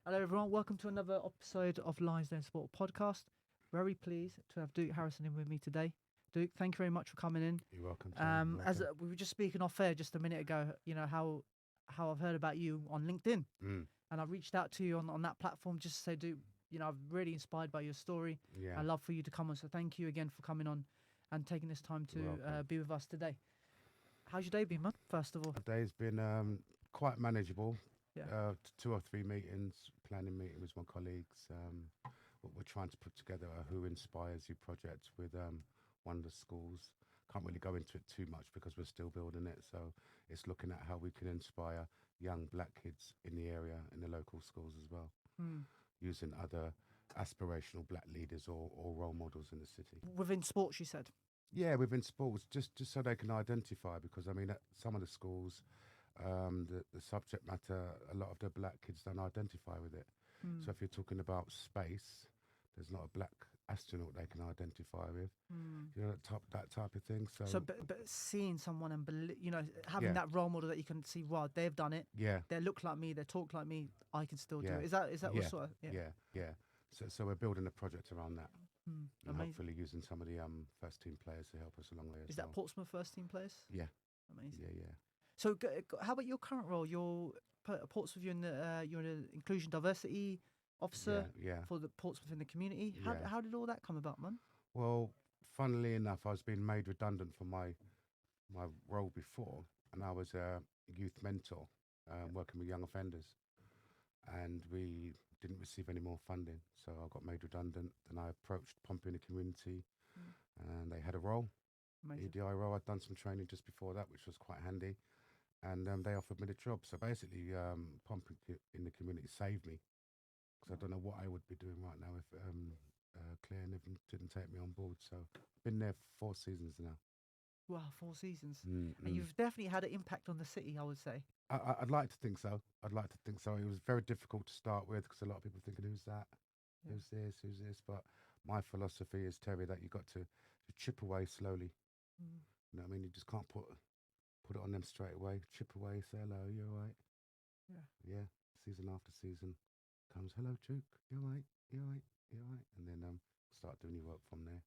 Hello, everyone. Welcome to another episode of Liondensports podcast. Very pleased to have Duke Harrison in with me today. Duke, thank you very much for coming in. You're welcome, Tom. As we were just speaking off air just a minute ago, you know how I've heard about you on LinkedIn, and I reached out to you on that platform just to say, Duke, you know, I'm really inspired by your story. Yeah. I'd love for you to come on. So thank you again for coming on and taking this time to be with us today. How's your day been, man? First of all, The day's been quite manageable. Yeah. 2 or 3 meetings, planning meeting with my colleagues. We're trying to put together a Who Inspires You project with one of the schools. Can't really go into it too much because we're still building it. So it's looking at how we can inspire young black kids in the area, in the local schools as well, using other aspirational black leaders or role models in the city. within sports, you said. Yeah, within sports, just so they can identify, because I mean, at some of the schools, the subject matter, a lot of the black kids don't identify with it. So if you're talking about space, there's not a black astronaut they can identify with. You know, that type of thing. But seeing someone and having Yeah. that role model that you can see, wow, they've done it. Yeah, They look like me. They talk like me. I can still do Yeah. it. Is that what Yeah. sort of? yeah. So we're building a project around that, and Amazing. hopefully using some of the first team players to help us along the way as Is well. that Portsmouth first team players? Yeah, Amazing. yeah. So how about your current role? You're at Portsmouth. You're an inclusion diversity officer Yeah. for the Portsmouth in the community. Yeah. How did all that come about, man? Well, funnily enough, I was being made redundant from my role before, and I was a youth mentor working with young offenders, and we didn't receive any more funding, so I got made redundant. Then I approached Pumping the Community, and they had a role, Amazing. EDI role. I'd done some training just before that, which was quite handy, and they offered me the job. So basically, Pumping in the Community saved me, because I don't know what I would be doing right now if Claire didn't take me on board. So I've been there 4 seasons now. Wow, 4 seasons, Mm, and you've definitely had an impact on the city, I would say. I'd like to think so. I'd like to think so. It was very difficult to start with because a lot of people thinking, who's that? Yeah. Who's this? But my philosophy is, Terry, that you got to chip away slowly. You know what I mean? You just can't put it on them straight away. Chip away, say hello, you all right? Yeah. Season after season comes, hello, Duke, you all right? You all right? You all right? And then start doing your work from there.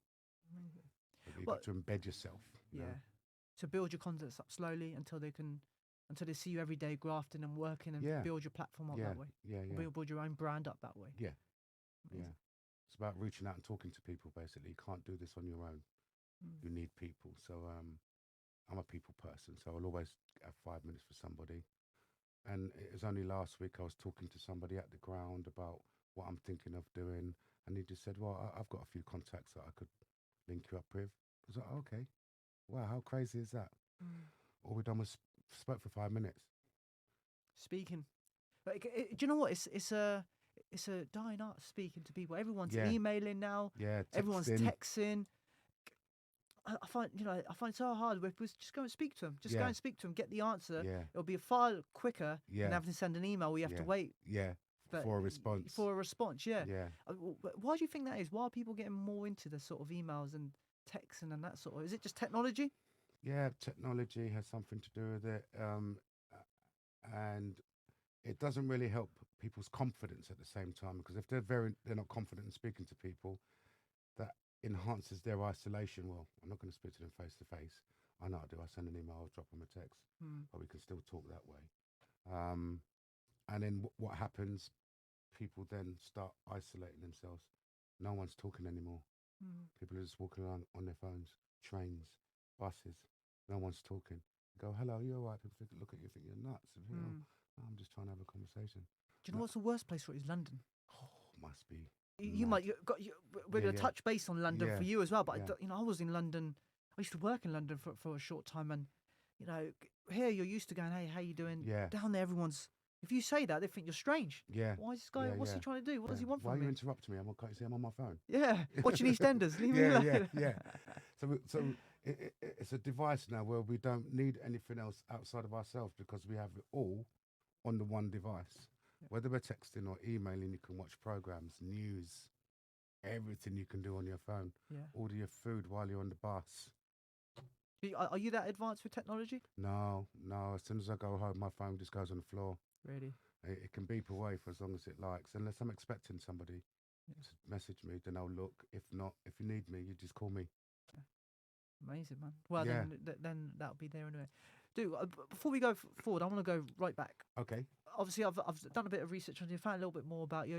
Amazing. But you've Well, got to embed yourself. You know? To build your contents up slowly until they see you every day grafting and working and Yeah. build your platform up Yeah. that way. Yeah. Build your own brand up that way. Yeah. Amazing. Yeah. It's about reaching out and talking to people, basically. You can't do this on your own. You need people. So I'm a people person, so I'll always have 5 minutes for somebody. And it was only last week I was talking to somebody at the ground about what I'm thinking of doing, and he just said, well, I've got a few contacts that I could link you up with. I was like, okay. Wow, how crazy is that? All we done was spoke for 5 minutes. Speaking, do you know what? It's a dying art, speaking to people. Everyone's Yeah. emailing now. Yeah, Everyone's texting. texting. I find it so hard. Just go and speak to them. Just go Yeah. and speak to them. Get the answer. Yeah. It'll be far quicker Yeah. than having to send an email where you have to Yeah. wait Yeah, for a response. For a response, yeah. Yeah. Why do you think that is? Why are people getting more into the sort of emails and texting and that sort of? Is it just technology? Yeah, technology has something to do with it, and it doesn't really help people's confidence at the same time, because if they're not confident in speaking to people, that enhances their isolation. Well, I'm not going to speak to them face to face. I know I do. I send an email, I'll drop them a text, but we can still talk that way. And then what happens? People then start isolating themselves. No one's talking anymore. People are just walking around on their phones, trains, buses. No one's talking. Go, hello, you all right? People look at you, think you're nuts. And think, oh, I'm just trying to have a conversation. Do you know what's the worst place for it is London? Oh, must be. We're going to touch base on London for you as well. But Yeah. I was in London. I used to work in London for a short time, and here you're used to going, hey, how you doing? Yeah. Down there, everyone's. If you say that, they think you're strange. Yeah. Why is this guy? What's he trying to do? What does he want Why from are you me? interrupting me? Can't you see I'm on my phone? Yeah, watching EastEnders. Leave me alone. Yeah. So it's a device now where we don't need anything else outside of ourselves, because we have it all on the one device. Yeah. Whether we're texting or emailing, you can watch programs, news, everything you can do on your phone. Yeah. Order your food while you're on the bus. Are you that advanced with technology? No. As soon as I go home, my phone just goes on the floor. Really? It can beep away for as long as it likes, unless I'm expecting somebody Yeah. to message me. Then I'll look. If not, if you need me, you just call me. Amazing, man. Well, Yeah. then that'll be there anyway. Dude, before we go forward, I want to go right back. Okay. Obviously, I've done a bit of research on you, found a little bit more about you.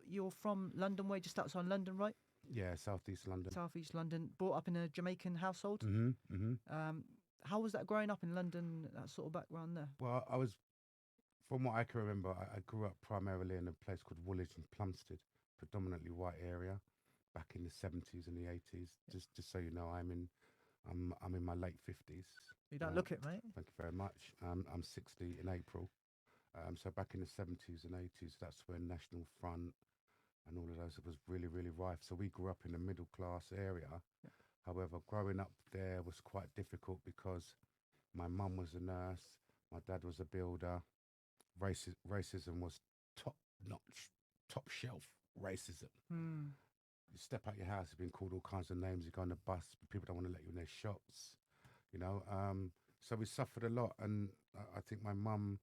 You're from London way, just outside London, right? Yeah, Southeast London. Southeast London. Brought up in a Jamaican household. Mm-hmm. How was that growing up in London? That sort of background there. Well, I was, from what I can remember, I grew up primarily in a place called Woolwich and Plumstead, predominantly white area, back in the 70s and the 80s. Just so you know, I'm in my late 50s. You don't look it, mate. Thank you very much. I'm 60 in April. So back in the 70s and 80s, that's when National Front and all of those was really, really rife. So we grew up in a middle class area. Yeah. However, growing up there was quite difficult because my mum was a nurse, my dad was a builder. Racism was top notch, top shelf racism. You step out your house, you've been called all kinds of names. You go on the bus, people don't want to let you in their shops. You know, so we suffered a lot, and I think my mum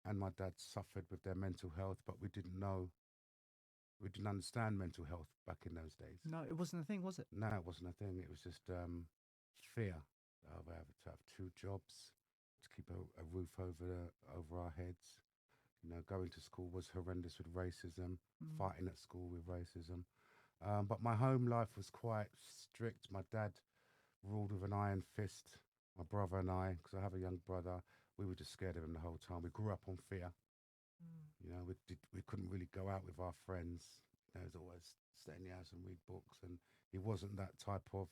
and my dad suffered with their mental health, but we didn't understand mental health back in those days. No, it wasn't a thing, was it? No, it wasn't a thing. It was just fear of having to have two jobs, to keep a roof over our heads. You know, going to school was horrendous with racism, fighting at school with racism. But my home life was quite strict. My dad ruled with an iron fist. My brother and I, because I have a young brother, we were just scared of him the whole time. We grew up on fear. You know, we couldn't really go out with our friends. There was always stay in the house and read books. And he wasn't that type of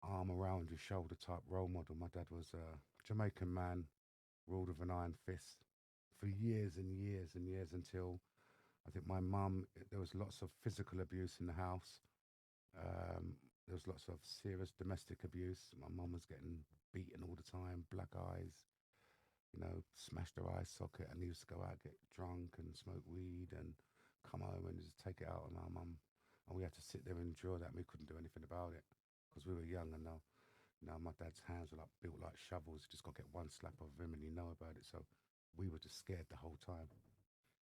arm around your shoulder type role model. My dad was a Jamaican man, ruled with an iron fist for years and years and years, until I think my mum, there was lots of physical abuse in the house. There was lots of serious domestic abuse. My mum was getting beaten all the time, black eyes, you know, smashed her eye socket, and he used to go out, get drunk and smoke weed and come home and just take it out on our mum. And we had to sit there and endure that, and we couldn't do anything about it because we were young. And now my dad's hands were like built like shovels. You just got to get one slap of him and you know about it. So we were just scared the whole time.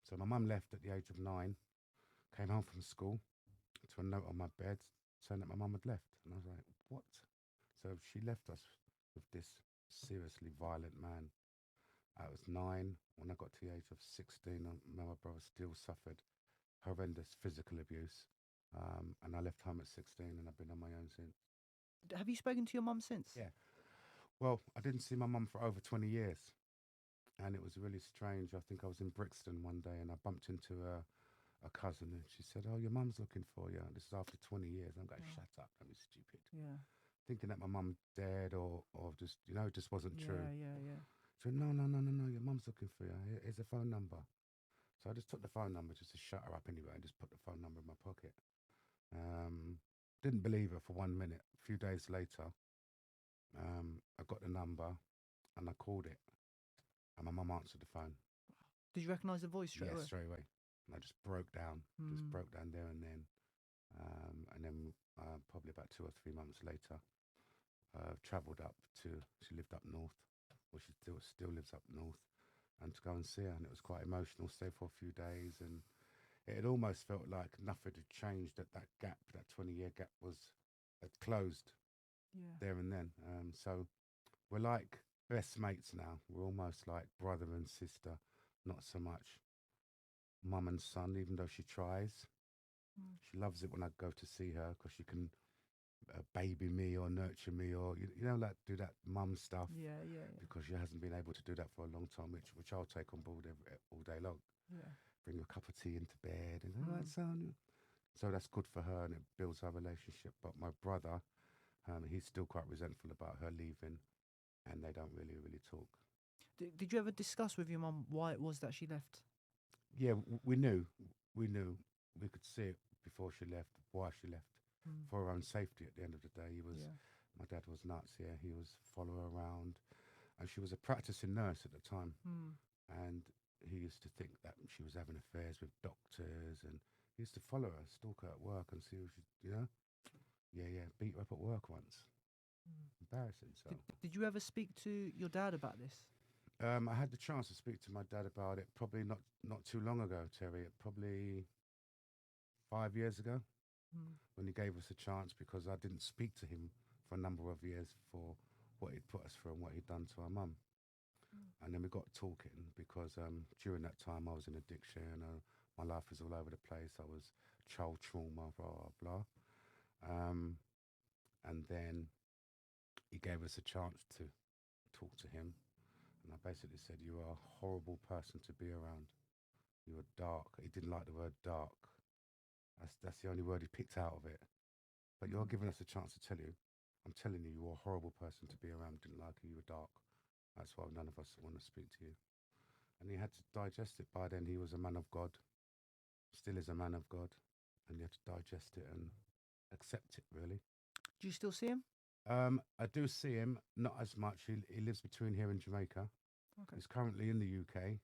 So my mum left at the age of 9, came home from school to a note on my bed saying that my mum had left. And I was like, what? So she left us with this seriously violent man. I was 9. When I got to the age of 16, my brother still suffered horrendous physical abuse. And I left home at 16, and I've been on my own since. Have you spoken to your mum since? Yeah. Well, I didn't see my mum for over 20 years. And it was really strange. I think I was in Brixton one day, and I bumped into a cousin, and she said, "Oh, your mum's looking for you." And this is after 20 years. I'm going, "Shut up, don't be stupid." Yeah. Thinking that my mum dead or just, you know, it just wasn't true. Yeah. She said, no, your mum's looking for you. Here's a phone number. So I just took the phone number just to shut her up anyway, and just put the phone number in my pocket. Didn't believe her for 1 minute. A few days later, I got the number and I called it, and my mum answered the phone. Did you recognise the voice straight away? Yes, straight away. And I just broke down. Just broke down there and then. And then probably about 2 or 3 months later, travelled up she lived up north, or she still lives up north, and to go and see her. And it was quite emotional. Stayed for a few days, and it had almost felt like nothing had changed. That gap, that 20-year gap, had closed there and then. So we're like best mates now. We're almost like brother and sister, not so much mum and son, even though she tries. She loves it when I go to see her because she can baby me or nurture me, or you know, like do that mum stuff. Yeah. Because she hasn't been able to do that for a long time, which I'll take on board all day long. Yeah. Bring a cup of tea into bed and all right, son. So that's good for her, and it builds our relationship. But my brother, he's still quite resentful about her leaving, and they don't really talk. Did you ever discuss with your mum why it was that she left? Yeah, we knew. We could see it before she left, why she left. For her own safety at the end of the day. My dad was nuts, he was follow her around, and she was a practicing nurse at the time. And he used to think that she was having affairs with doctors, and he used to follow her, stalk her at work and see if she, you know. Yeah, beat her up at work once. Embarrassing. So Did you ever speak to your dad about this? I had the chance to speak to my dad about it probably not too long ago, Terry. Probably 5 years ago, Mm. when he gave us a chance, because I didn't speak to him for a number of years for what he'd put us through and what he'd done to our mum. And then we got talking because during that time I was in addiction. My life was all over the place. I was child trauma, blah, blah, blah. And then he gave us a chance to talk to him. And I basically said, "You are a horrible person to be around. You are dark." He didn't like the word dark. That's the only word he picked out of it. But you're giving us a chance to tell you. I'm telling you, you're a horrible person to be around. Didn't like you. You were dark. That's why none of us want to speak to you. And he had to digest it. By then, he was a man of God, still is a man of God, and you have to digest it and accept it, really. Do you still see him? I do see him, not as much. He lives between here and Jamaica. Okay. He's currently in the UK,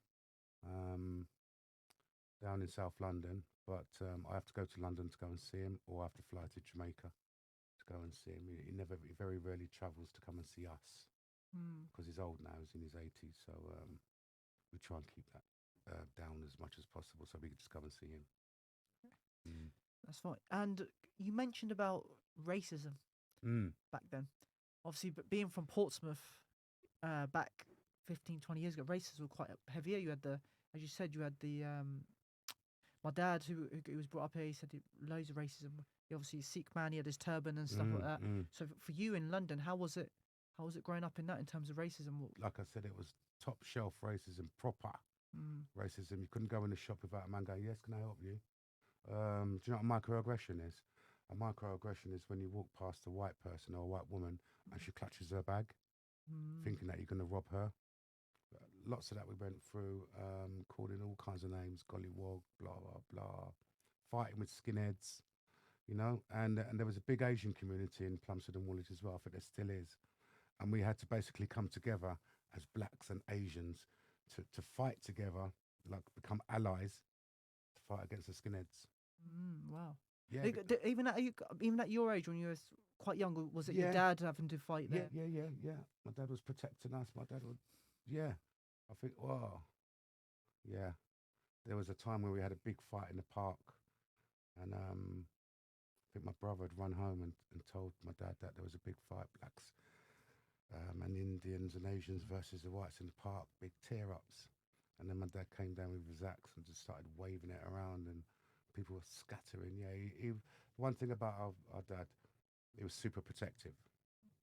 down in South London, but I have to go to London to go and see him, or I have to fly to Jamaica to go and see him. He very rarely travels to come and see us, because he's old now. He's in his 80s, so we try and keep that down as much as possible so we can just come and see him. That's fine. And you mentioned about racism back then. Obviously, but being from Portsmouth back 15, 20 years ago, racism was quite heavier. You had as you said, you had my dad who was brought up here. He said loads of racism. He obviously a Sikh man. He had his turban and stuff like that. So for you in London, how was it? How was it growing up in that in terms of racism? Like I said, it was top shelf racism, proper racism. You couldn't go in the shop without a man going, "Yes, can I help you?" Do you know what a microaggression is? A microaggression is when you walk past a white person or a white woman and she clutches her bag, thinking that you're going to rob her. Lots of that we went through, calling all kinds of names, gollywog, blah, blah, blah, fighting with skinheads, you know. And there was a big Asian community in Plumstead and Woolwich as well. I think there still is. And we had to basically come together as blacks and Asians to fight together, like become allies to fight against the skinheads. Wow. Yeah. Even at your age, when you were quite young, was it your Yeah. dad having to fight there? Yeah. My dad was protecting us. My dad would, yeah. I think, wow. Yeah. There was a time where we had a big fight in the park, and I think my brother had run home and told my dad that there was a big fight, blacks and Indians and Asians versus the whites in the park, big tear-ups. And then my dad came down with his axe and just started waving it around, and people were scattering. Yeah, one thing about our dad, he was super protective.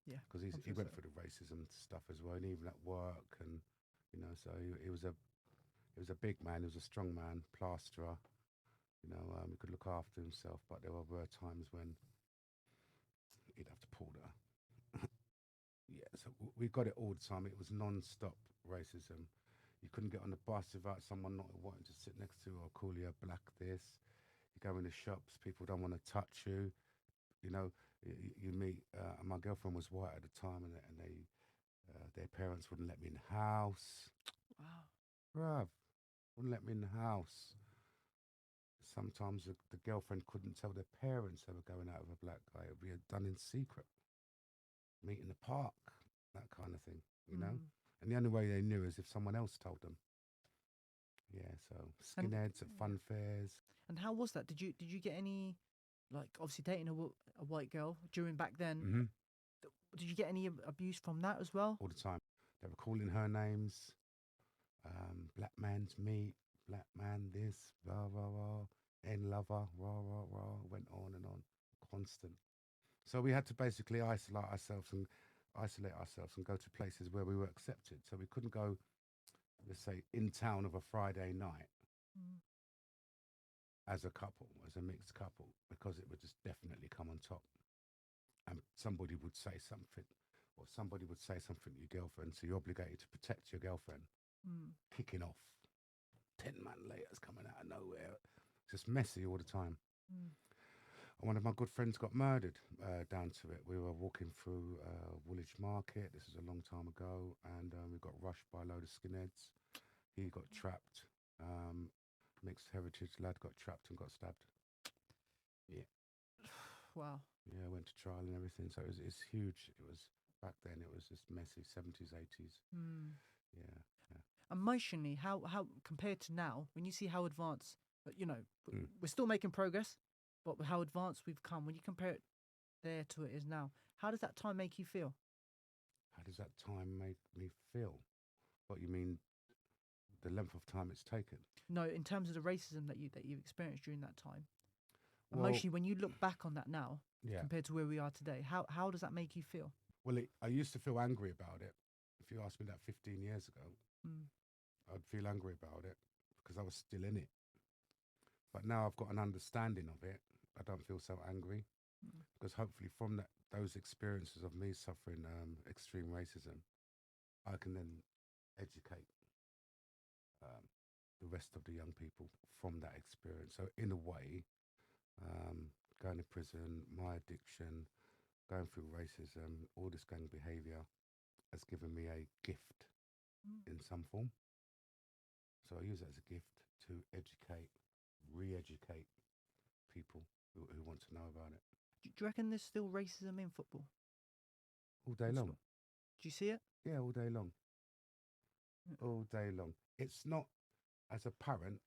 Yeah, because he went through the racism stuff as well, and even at work, and you know, so he was a big man. He was a strong man, plasterer. You know, he could look after himself, but there were times when he'd have to pull the. Yeah, so we got it all the time. It was non-stop racism. You couldn't get on the bus without someone not wanting to sit next to you or call you a black this. You go in the shops, people don't want to touch you. You know, you meet. My girlfriend was white at the time, and their parents wouldn't let me in the house. Wow. Bruv, wouldn't let me in the house. Sometimes the girlfriend couldn't tell their parents they were going out with a black guy. It would be done in secret. Meet in the park, that kind of thing, you know? And the only way they knew is if someone else told them. Yeah, so skinheads at fun fairs. And how was that? Did you get any, like, obviously dating a white girl during back then? Mm-hmm. Did you get any abuse from that as well? All the time. They were calling her names. Black man's meat, black man this, rah, rah, rah, end lover, rah, rah, rah, went on and on, constant. So we had to basically isolate ourselves and go to places where we were accepted. So we couldn't go, let's say, in town of a Friday night as a couple, as a mixed couple, because it would just definitely come on top. And somebody would say something, or somebody would say something to your girlfriend, so you're obligated to protect your girlfriend. Kicking off. 10 man laters coming out of nowhere. It's just messy all the time. And one of my good friends got murdered down to it. We were walking through Woolwich Market. This is a long time ago. And we got rushed by a load of skinheads. He got trapped. Mixed heritage lad got trapped and got stabbed. Yeah. Wow. Yeah, went to trial and everything. So it's huge. It was back then. It was just messy. 70s, 80s. Yeah. Emotionally, how compared to now, when you see how advanced, Mm. we're still making progress, but with how advanced we've come, when you compare it there to it is now, how does that time make you feel? How does that time make me feel? What you mean, the length of time it's taken? No, in terms of the racism that you've experienced during that time, Well, emotionally, when you look back on that now yeah. compared to where we are today, how does that make you feel? Well, I used to feel angry about it. If you asked me that 15 years ago, Mm, I'd feel angry about it because I was still in it. But now I've got an understanding of it. I don't feel so angry mm, because hopefully from those experiences of me suffering extreme racism, I can then educate um, the rest of the young people from that experience. So in a way, going to prison, my addiction, going through racism, all this gang behaviour has given me a gift mm. in some form. So I use it as a gift to educate, re-educate people who want to know about it Do you reckon there's still racism in football? all day In long. sport? Do you see it? Yeah, all day long, Yeah. all day long. It's not as apparent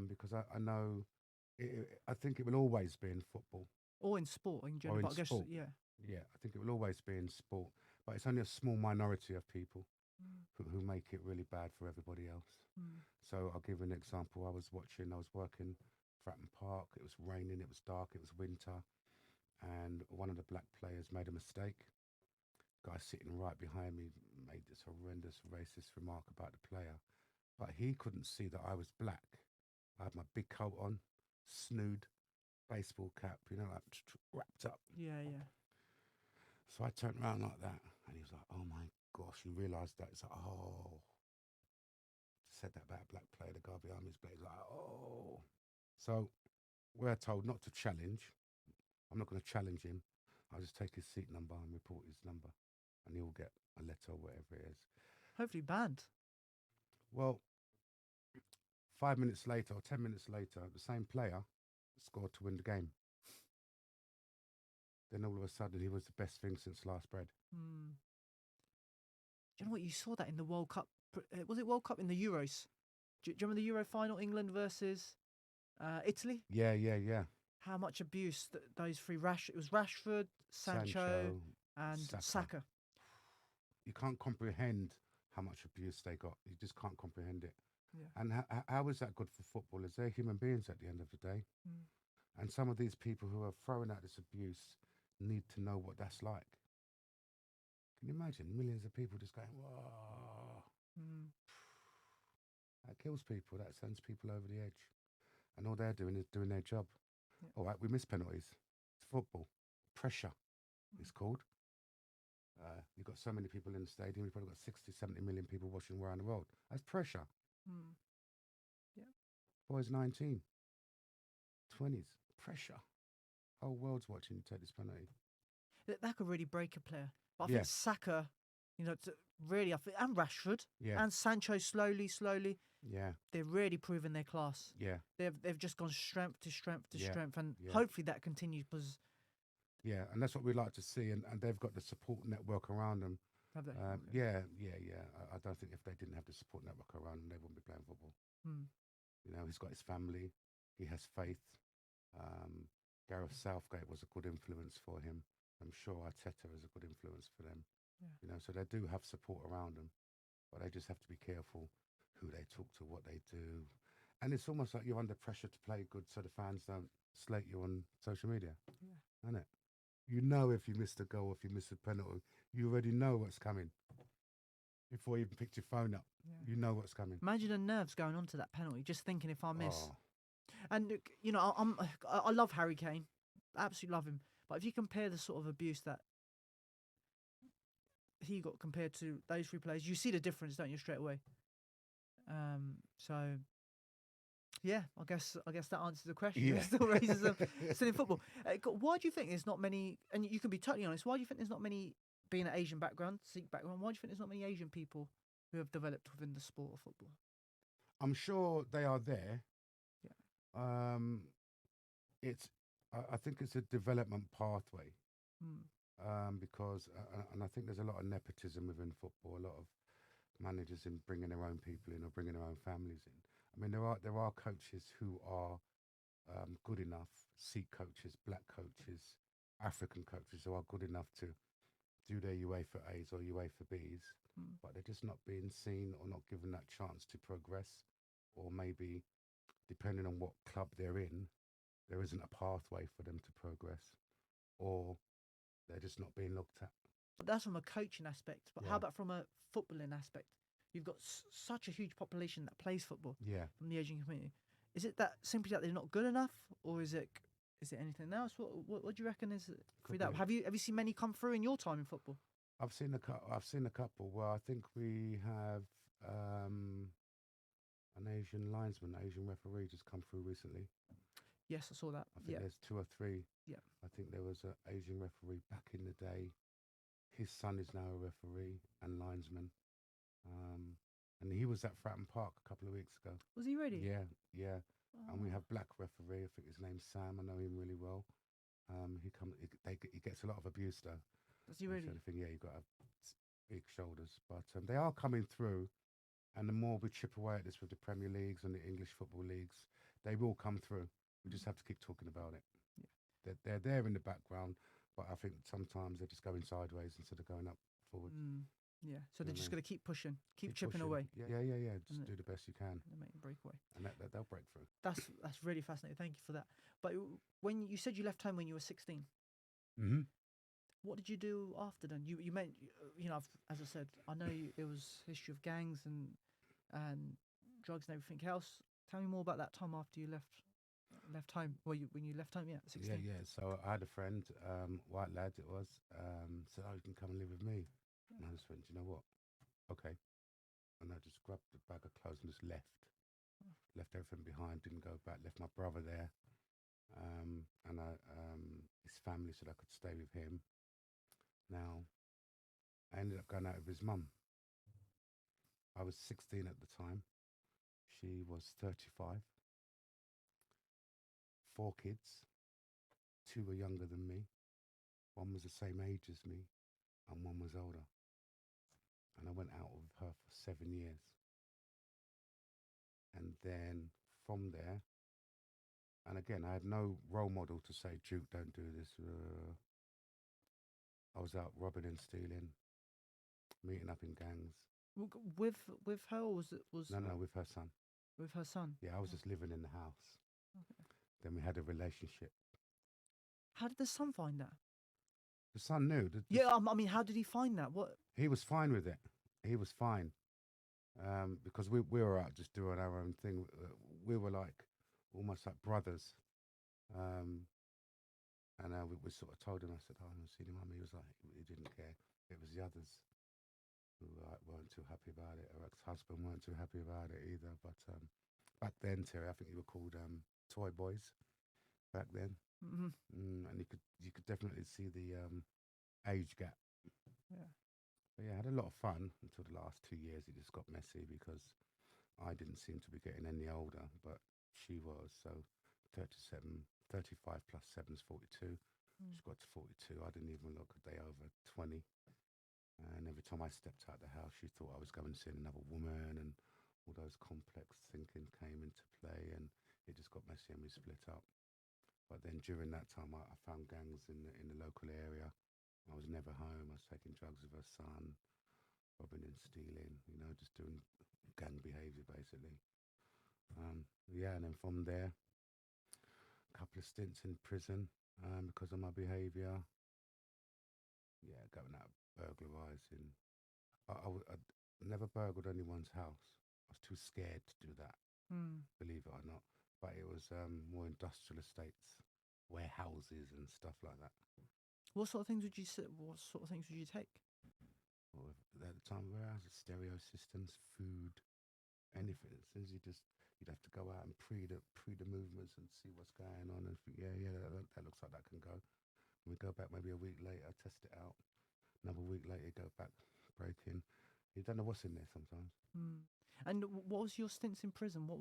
because I know. I think it will always be in football Or in sport in or general, in but I guess sport. yeah. Yeah, I think it will always be in sport, but it's only a small minority of people Mm, who make it really bad for everybody else. mm, So I'll give you an example. I was working Fratton Park. It was raining, it was dark, it was winter, and one of the black players made a mistake. Guy sitting right behind me made this horrendous racist remark about the player, but he couldn't see that I was black. I had my big coat on, snood, baseball cap, like wrapped up. yeah, yeah. So I turned around like that, and he was like, "Oh my gosh!" He realised that. It's like, "Oh," said that about a black player. The guy behind me is black. He's like, "Oh." So we're told not to challenge. I'm not going to challenge him. I'll just take his seat number and report his number, and he'll get a letter or whatever it is. Hopefully banned. Well, 5 minutes later or 10 minutes later, the same player scored to win the game. Then all of a sudden, he was the best thing since sliced bread. Mm. Do you know what? You saw that in the World Cup. Was it World Cup in the Euros? Do you remember the Euro final, England versus Italy? Yeah, yeah, yeah. How much abuse those three it was Rashford, Sancho, Sancho, and Saka. You can't comprehend how much abuse they got. You just can't comprehend it. Yeah. And how is that good for footballers? They're human beings at the end of the day. Mm. And some of these people who are throwing out this abuse need to know what that's like. Can you imagine millions of people just going, whoa? Mm. That kills people. That sends people over the edge. And all they're doing is doing their job. Yeah. All right, we miss penalties. It's football. Pressure, it's called. You've got so many people in the stadium. You've probably got 60, 70 million people watching around the world. That's pressure. Mm. Yeah. Boys 19, 20s. Pressure. Whole world's watching you take this penalty. That could really break a player. But I Yeah. think Saka, really, I think, and Rashford Yeah. and Sancho slowly, Yeah. they're really proving their class. Yeah. They've just gone strength to strength to Yeah. strength, and Yeah. hopefully that continues. Because Yeah. And that's what we like to see. And they've got the support network around them. have they? Okay. Yeah. I don't think if they didn't have the support network around them, they wouldn't be playing football. Hmm. He's got his family. He has faith. Gareth Southgate was a good influence for him. I'm sure Arteta is a good influence for them. Yeah. So they do have support around them, but they just have to be careful who they talk to, what they do. And it's almost like you're under pressure to play good so the fans don't slate you on social media, isn't it? You know if you missed a goal, if you missed a penalty, you already know what's coming. Before you even picked your phone up, you know what's coming. Imagine the nerves going on to that penalty, just thinking if I miss. Oh. And I love Harry Kane, absolutely love him. But if you compare the sort of abuse that he got compared to those three players, you see the difference, don't you, straight away? So yeah, I guess that answers the question. Yeah. There's still racism still in football. Why do you think there's not many? And you can be totally honest. Why do you think there's not many, being an Asian background, Sikh background? Why do you think there's not many Asian people who have developed within the sport of football? I'm sure they are there. Yeah. I think it's a development pathway. Hmm. Because and I think there's a lot of nepotism within football, a lot of managers in bringing their own people in or bringing their own families in. I mean, there are coaches who are good enough, Sikh coaches, black coaches, African coaches who are good enough to do their UEFA A's or UEFA B's, but they're just not being seen or not given that chance to progress, or maybe depending on what club they're in, there isn't a pathway for them to progress, or they're just not being looked at. But that's from a coaching aspect. But how Yeah. about from a footballing aspect? You've got such a huge population that plays football Yeah. from the Asian community. Is it that simply that they're not good enough, or is it anything else? What do you reckon is it through that? be. Have you seen many come through in your time in football? I've seen a couple. Well, I think we have an Asian linesman, Asian referee just come through recently. Yes, I saw that. I think there's 2 or 3. Yeah. I think there was an Asian referee back in the day. His son is now a referee and linesman. And he was at Fratton Park a couple of weeks ago. Was he really? Yeah, yeah. Oh. And we have black referee. I think his name's Sam. I know him really well. He gets a lot of abuse though. Does he really? Sort of thing. Yeah, you got to have big shoulders, but they are coming through. And the more we chip away at this with the Premier Leagues and the English football leagues, they will come through. We just have to keep talking about it. Yeah. They're there in the background, but I think sometimes they're just going sideways instead of going up forward. Yeah, so they're just going to keep pushing, keep chipping pushing. away. Yeah. Just do the best you can. And make a breakaway. And they'll break through. That's really fascinating. Thank you for that. But when you said you left home when you were 16, what did you do after then? You meant, as I said, I know it was history of gangs and drugs and everything else. Tell me more about that time after you left home. When you left home, 16. Yeah. So I had a friend, white lad it was, said, "Oh, you can come and live with me." And I just went, "You know what? Okay." And I just grabbed a bag of clothes and just left. Left everything behind, didn't go back, left my brother there. And his family said I could stay with him. Now, I ended up going out with his mum. I was 16 at the time. She was 35. 4 kids. 2 were younger than me. 1 was the same age as me, and 1 was older. And I went out with her for 7 years. And then from there, and again, I had no role model to say, "Duke, don't do this." I was out robbing and stealing, meeting up in gangs. With her, or was it No, with her son. With her son? Yeah, I was just living in the house. Okay. Then we had a relationship. How did the son find that? The son knew. I mean, how did he find that? What? He was fine with it. He was fine. Because we were out just doing our own thing. We were like almost like brothers. And we sort of told him, I said, "Oh, I'm seeing him." He was like, he didn't care. It was the others who weren't too happy about it. Her ex-husband weren't too happy about it either. But back then, Terry, I think you were called Toy Boys back then. And you could definitely see the age gap. Yeah. But yeah, I had a lot of fun until the last 2 years. It just got messy because I didn't seem to be getting any older, but she was. So 35 plus 7 is 42. She got to 42. I didn't even look a day over 20. And every time I stepped out the house, she thought I was going to see another woman, and all those complex thinking came into play, and it just got messy and we split up. But then during that time, I found gangs in the local area. I was never home. I was taking drugs with her son, robbing and stealing, just doing gang behaviour basically. And then from there, a couple of stints in prison because of my behaviour. Yeah, going out burglarising. I never burgled anyone's house. I was too scared to do that, believe it or not. But it was more industrial estates, warehouses and stuff like that. What sort of things would you take? Well, at the time, warehouses, stereo systems, food, anything. As soon as you'd have to go out and pre the movements and see what's going on, and think, that looks like that can go. And we go back maybe a week later, test it out. Another week later, go back, break in. You don't know what's in there sometimes. And what was your stints in prison? What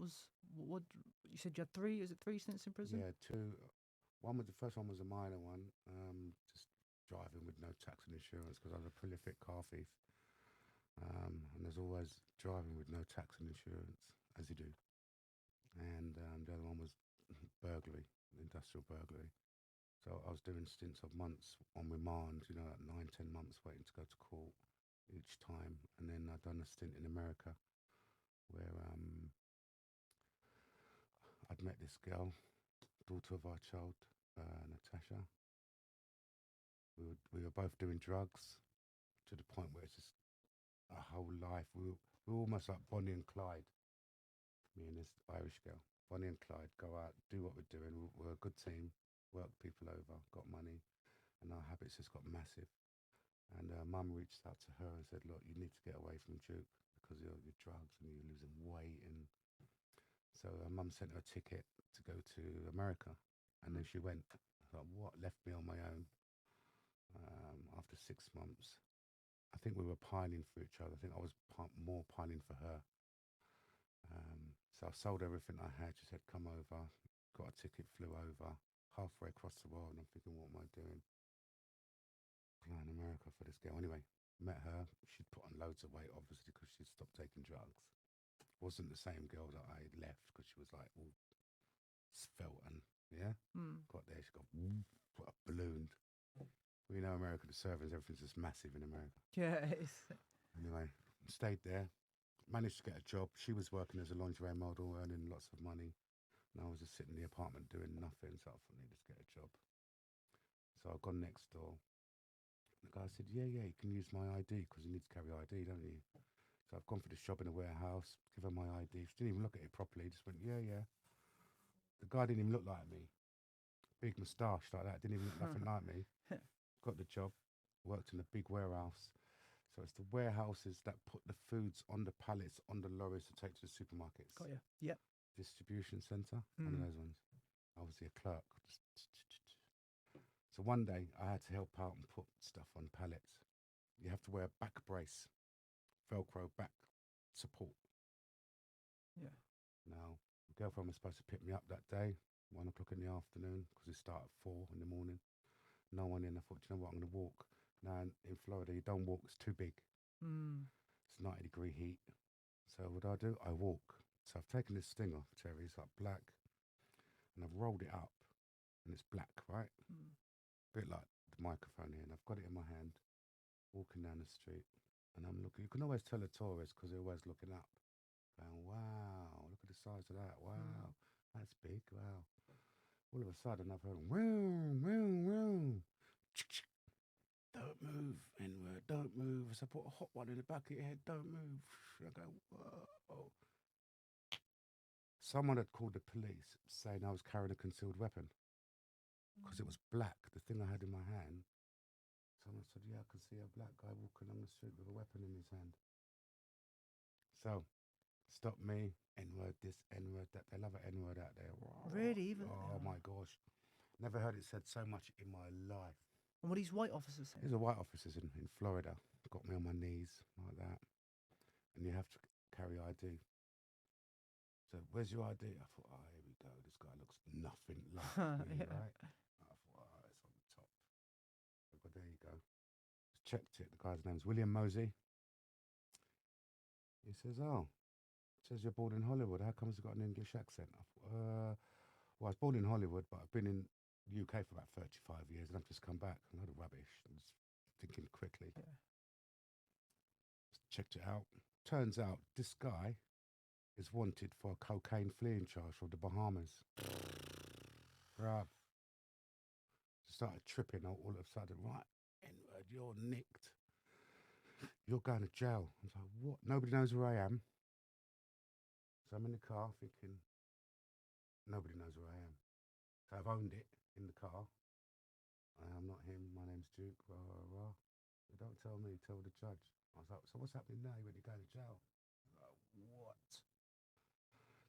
you said you had 3? Is it 3 stints in prison? Yeah, 2. The first one was a minor one, just driving with no tax and insurance because I was a prolific car thief. And there's always driving with no tax and insurance, as you do. And the other one was burglary, industrial burglary. So I was doing stints of months on remand, you know, like 9, 10 months waiting to go to court each time. And then I'd done a stint in America where I'd met this girl, daughter of our child, Natasha. We were both doing drugs to the point where it's just a whole life. We were almost like Bonnie and Clyde, me and this Irish girl. Bonnie and Clyde go out, do what we're doing. We're a good team, work people over, got money, and our habits just got massive. And Mum reached out to her and said, "Look, you need to get away from Duke because of your drugs and you're losing weight." And so Mum sent her a ticket to go to America, and then she went. I thought, what? Left me on my own. After 6 months, I think we were pining for each other. I think I was more pining for her. So I sold everything I had. She said, "Come over." Got a ticket, flew over. Halfway across the world, and I'm thinking, what am I doing? Flying America for this girl. Anyway, met her. She'd put on loads of weight, obviously, because she'd stopped taking drugs. Wasn't the same girl that I left because she was like all svelte and yeah. Got there, she got ballooned. We know America, the servers, everything's just massive in America. Yeah, it is. Anyway, stayed there, managed to get a job. She was working as a lingerie model, earning lots of money. And I was just sitting in the apartment doing nothing. So I thought, I need to get a job. So I've gone next door. The guy said, yeah, you can use my ID because you need to carry ID, don't you? So I've gone for the shop in a warehouse, give her my ID. She didn't even look at it properly. Just went, yeah. The guy didn't even look like me. Big moustache like that. Didn't even look nothing like me. Got the job. Worked in a big warehouse. So it's the warehouses that put the foods on the pallets, on the lorries to take to the supermarkets. Got you. Yep. Distribution centre. One of those ones. Obviously a clerk. So one day I had to help out and put stuff on pallets. You have to wear a back brace, Velcro back support. Yeah. Now, my girlfriend was supposed to pick me up that day, 1 o'clock in the afternoon, because it started at 4 in the morning. No one in. I thought, you know what, I'm going to walk. Now, in Florida, you don't walk. It's too big. It's 90-degree heat. So what do? I walk. So I've taken this stinger, Terry. It's like black. And I've rolled it up. And it's black, right? A bit like the microphone here. And I've got it in my hand, walking down the street. And I'm looking. You can always tell a tourist because they're always looking up. Going, wow, look at the size of that. Wow, that's big. Wow. All of a sudden, I've heard, wow. Don't move, N-word, don't move. So I put a hot one in the back of your head, don't move. I go, whoa. Someone had called the police saying I was carrying a concealed weapon because it was black, the thing I had in my hand. Someone said, yeah, I can see a black guy walking on the street with a weapon in his hand. So, stop me, N-word this, N-word that. They love an N-word out there. Really? Even? Oh, my gosh. Never heard it said so much in my life. And what these white officers say? These are white officers in Florida. Got me on my knees like that. And you have to carry ID. So, where's your ID? I thought, oh, here we go. This guy looks nothing like me, right? I thought, oh, it's on the top. But there you go. Just checked it. The guy's name's William Mosey. He says, oh, says you're born in Hollywood. How comes you got an English accent? I thought, well, I was born in Hollywood, but I've been in the UK for about 35 years and I've just come back. A lot of rubbish. I was thinking quickly. Yeah. Checked it out. Turns out this guy is wanted for a cocaine fleeing charge from the Bahamas. Bruv. Started tripping all of a sudden. Right, N-word, you're nicked. You're going to jail. I was like, what? Nobody knows where I am. So I'm in the car thinking, nobody knows where I am. So I've owned it in the car. I'm not him. My name's Duke. Rah, rah, rah. So don't tell me, tell the judge. I was like, so what's happening now when you go to jail? I was like, what?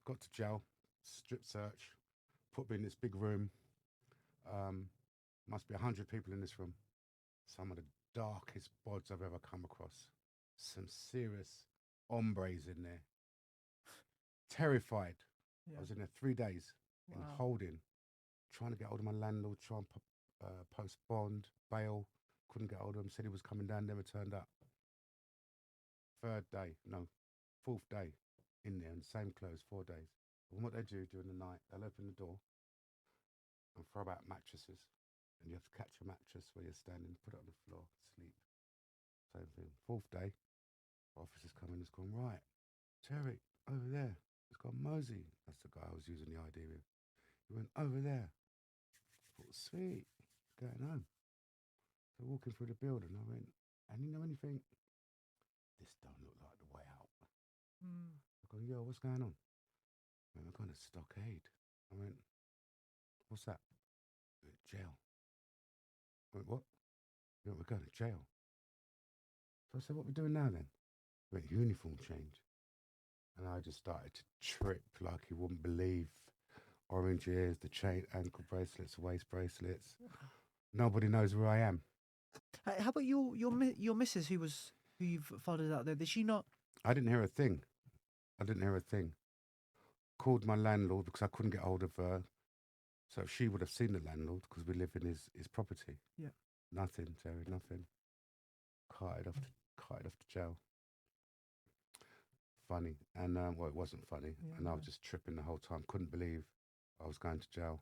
Got to jail, strip search, put me in this big room. Must be 100 people in this room. Some of the darkest bods I've ever come across. Some serious hombres in there. Terrified. Yeah. I was in there 3 days in Wow. holding, trying to get hold of my landlord, trying to post bond, bail. Couldn't get hold of him. Said he was coming down, never turned up. third day, no, fourth day in there in the same clothes, 4 days. And what they do during the night, they'll open the door and throw out mattresses. And you have to catch a mattress where you're standing, put it on the floor, sleep. Same thing. Fourth day, officers come in, it's gone, right, Terry, over there. It's gone, Mosey. That's the guy I was using the ID with. He went, over there. I thought, sweet, going home. So walking through the building, I went, and you know anything? This don't look like the way out. I go, yo, what's going on? I went, we're going to Stockade. I went, what's that? I went, jail. I went, what? He went, we're going to jail. So I said, what are we doing now then? He went, uniform change. And I just started to trip like you wouldn't believe. Orange ears, the chain, ankle bracelets, waist bracelets. Nobody knows where I am. How about your missus who you've followed out there? Did she not? I didn't hear a thing. Called my landlord because I couldn't get hold of her. So she would have seen the landlord because we live in his property. Yeah. Nothing, Terry, nothing. Carted off to jail. Funny. And, well, it wasn't funny. Yeah, and I was just tripping the whole time. Couldn't believe I was going to jail.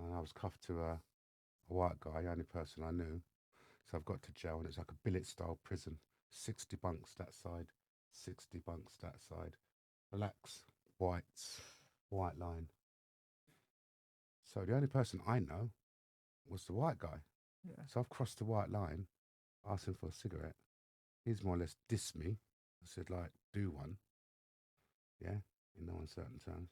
And I was cuffed to a white guy, the only person I knew. So I've got to jail and it's like a billet-style prison. 60 bunks that side, 60 bunks that side. Blacks, whites, white line. So the only person I know was the white guy. Yeah. So I've crossed the white line, asked him for a cigarette. He's more or less dissed me. I said, like, do one. Yeah, in no uncertain terms.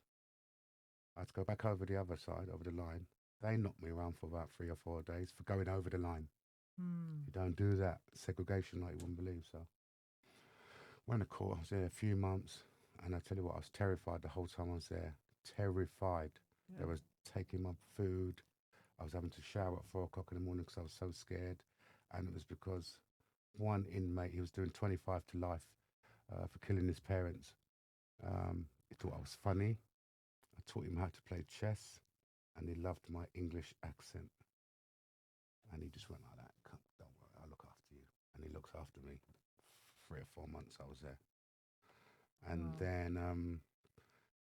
I had to go back over the other side, over the line. They knocked me around for about 3 or 4 days for going over the line. You don't do that. Segregation like you wouldn't believe. So went to court. I was there a few months. And I tell you what, I was terrified the whole time I was there. Terrified. Yeah. They was taking my food. I was having to shower at 4 o'clock in the morning because I was so scared. And it was because one inmate, he was doing 25 to life for killing his parents. He thought I was funny. I taught him how to play chess. And he loved my English accent. And he just went like that. Don't worry, I'll look after you. And he looks after me. 3 or 4 months I was there. And then,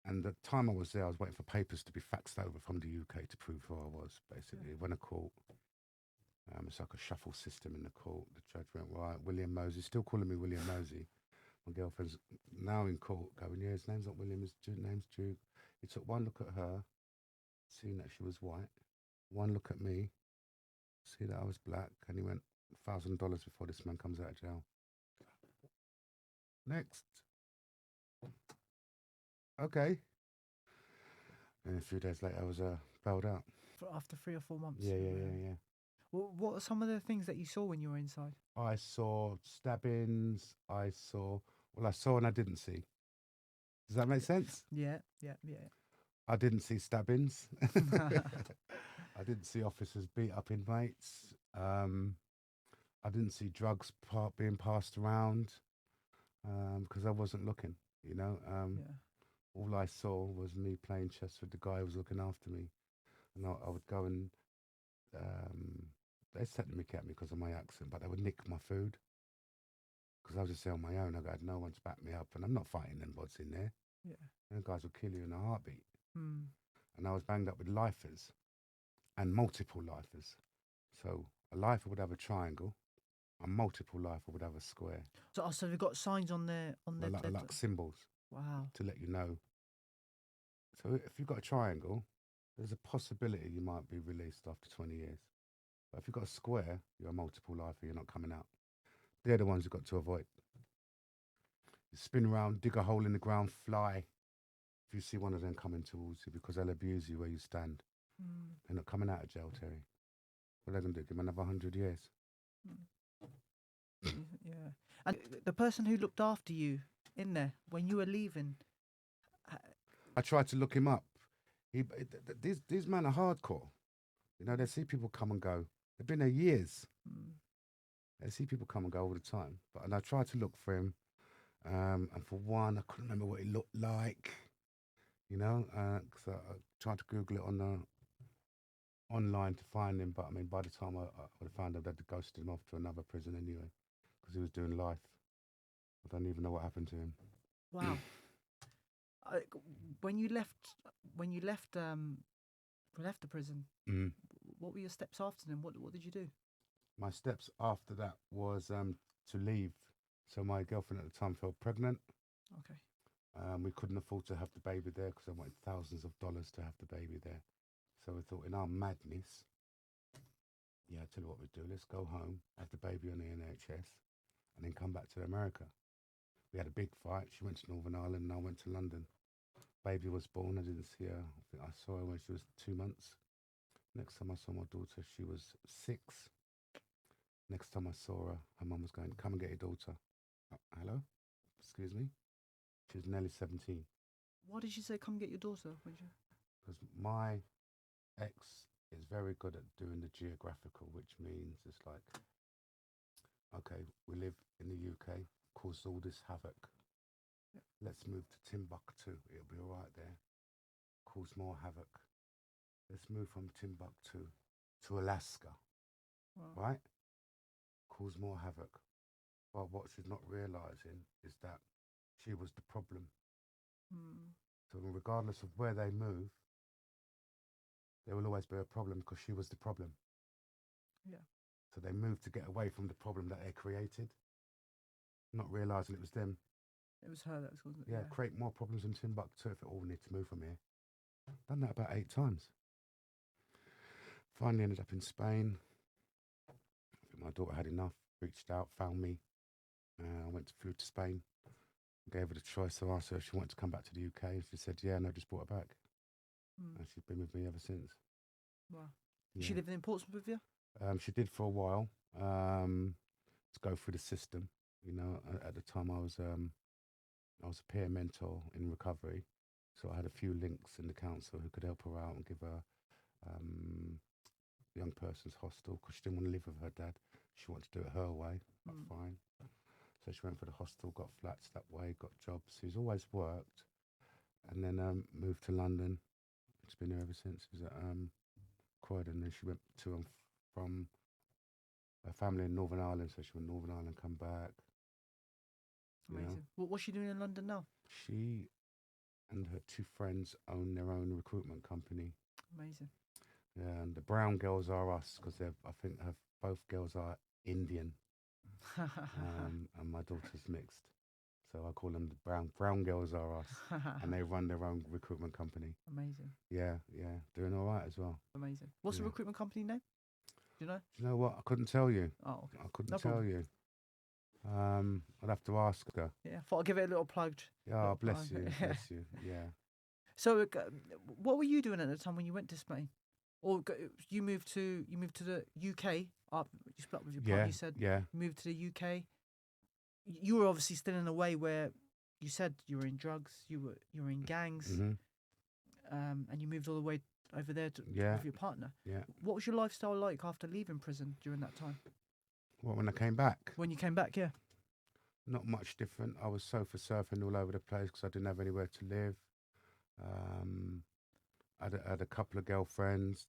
and the time I was there, I was waiting for papers to be faxed over from the UK to prove who I was, basically. When I court, it's like a shuffle system in the court. The judge went, right, William Mosey, still calling me William Mosey. My girlfriend's now in court going, yeah, his name's not William, his name's Duke. He took one look at her, seeing that she was white, one look at me, see that I was black, and he went, $1,000 before this man comes out of jail. Next. Okay. And a few days later, I was bailed out. After 3 or 4 months? Yeah. Well, what are some of the things that you saw when you were inside? I saw stabbings. I saw and I didn't see. Does that make sense? Yeah. I didn't see stabbings. I didn't see officers beat up inmates. I didn't see drugs being passed around because I wasn't looking, you know. All I saw was me playing chess with the guy who was looking after me. And I would go and they set the mick at me because of my accent, but they would nick my food because I was just there on my own. I had no one to back me up, and I'm not fighting them bods in there. Yeah. And the guys would kill you in a heartbeat. And I was banged up with lifers and multiple lifers. So a lifer would have a triangle, a multiple lifer would have a square. So they've got signs on their like symbols. Wow. To let you know. So if you've got a triangle, there's a possibility you might be released after 20 years. But if you've got a square, you're a multiple lifer, you're not coming out. They're the ones you've got to avoid. You spin around, dig a hole in the ground, fly. If you see one of them coming towards you, because they'll abuse you where you stand. They're not coming out of jail, Terry. What are they going to do? Give them another 100 years? Yeah. And the person who looked after you in there, when you were leaving... I tried to look him up. These men are hardcore. You know, they see people come and go. They've been there years. They see people come and go all the time. And I tried to look for him. And for one, I couldn't remember what he looked like. You know, because I tried to Google it online to find him. But I mean, by the time I would have found him, they'd ghosted him off to another prison anyway, because he was doing life. I don't even know what happened to him. Wow. I- when you left the prison, Mm. what were your steps after then? What did you do? My steps after that was to leave. So my girlfriend at the time fell pregnant. Okay. We couldn't afford to have the baby there because I wanted thousands of dollars to have the baby there. So we thought, in our madness, yeah, I tell you what we'd do. Let's go home, have the baby on the NHS, and then come back to America. We had a big fight. She went to Northern Ireland and I went to London. Baby was born. I didn't see her. I think I saw her when she was 2 months. Next time I saw my daughter, she was 6. Next time I saw her, her mum was going, come and get your daughter. Hello? Excuse me? She was nearly 17. Why did she say, come get your daughter? Because my ex is very good at doing the geographical, which means it's like, okay, we live in the UK, caused all this havoc. Yep. Let's move to Timbuktu. It'll be all right there. Cause more havoc. Let's move from Timbuktu to Alaska. Wow. Right? Cause more havoc. But what she's not realising is that she was the problem. Mm. So regardless of where they move, there will always be a problem because she was the problem. Yeah. So they moved to get away from the problem that they created, not realising it was them. It was her that was causing it. Yeah, create more problems in Timbuktu if it all need to move from here. Done that about 8 times. Finally ended up in Spain. I think my daughter had enough, reached out, found me. I flew to Spain, gave her the choice. I asked her if she wanted to come back to the UK, and she said, yeah, and I just brought her back. And she's been with me ever since. Wow. Yeah. Is she living in Portsmouth with you? She did for a while to go through the system. You know, at the time I was a peer mentor in recovery, so I had a few links in the council who could help her out and give her young person's hostel because she didn't want to live with her dad. She wanted to do it her way. That's fine. So she went for the hostel, got flats that way, got jobs. She's always worked, and then moved to London. She's been here ever since. She was at Croydon, then she went to and from her family in Northern Ireland. So she went Northern Ireland, come back. Amazing. What's she doing in London now? She and her 2 friends own their own recruitment company. Amazing. Yeah, and the brown girls are us because I think both girls are Indian, and my daughter's mixed. So I call them the brown girls are us, and they run their own recruitment company. Amazing. Yeah, doing all right as well. Amazing. What's the recruitment company name? Do you know? Do you know what? I couldn't tell you. Oh, okay. I couldn't No tell problem. you. I'd have to ask her. Yeah, thought I'd give it a little plug. Yeah, bless you, bless you. Yeah. So, what were you doing at the time when you went to Spain, or you moved to the UK? You split up with your partner. You said yeah. you moved to the UK. You were obviously still in a way where you said you were in drugs, you were in gangs, and you moved all the way over there with your partner. Yeah. What was your lifestyle like after leaving prison during that time? What, when I came back? When you came back, yeah. Not much different. I was sofa surfing all over the place because I didn't have anywhere to live. I had a couple of girlfriends,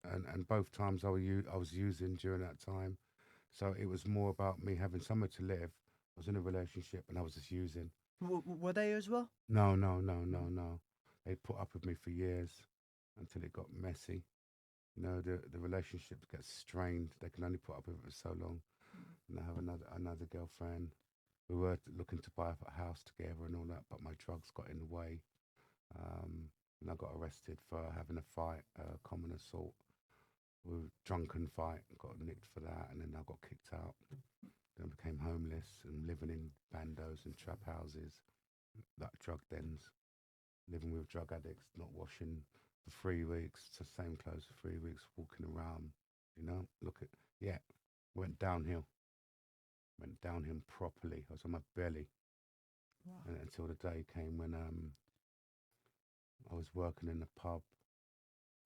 and both times I was using during that time. So it was more about me having somewhere to live. I was in a relationship and I was just using. Were they as well? No. They put up with me for years until it got messy. You know, the relationship gets strained. They can only put up with it for so long. And I have another girlfriend. We were looking to buy a house together and all that, but my drugs got in the way. And I got arrested for having a fight, common assault. We were drunken fight, got nicked for that, and then I got kicked out. Then became homeless and living in bandos and trap houses, like drug dens, living with drug addicts, not washing for 3 weeks, it's the same clothes for 3 weeks, walking around, you know, went downhill properly. I was on my belly. Wow. And until the day came when I was working in the pub.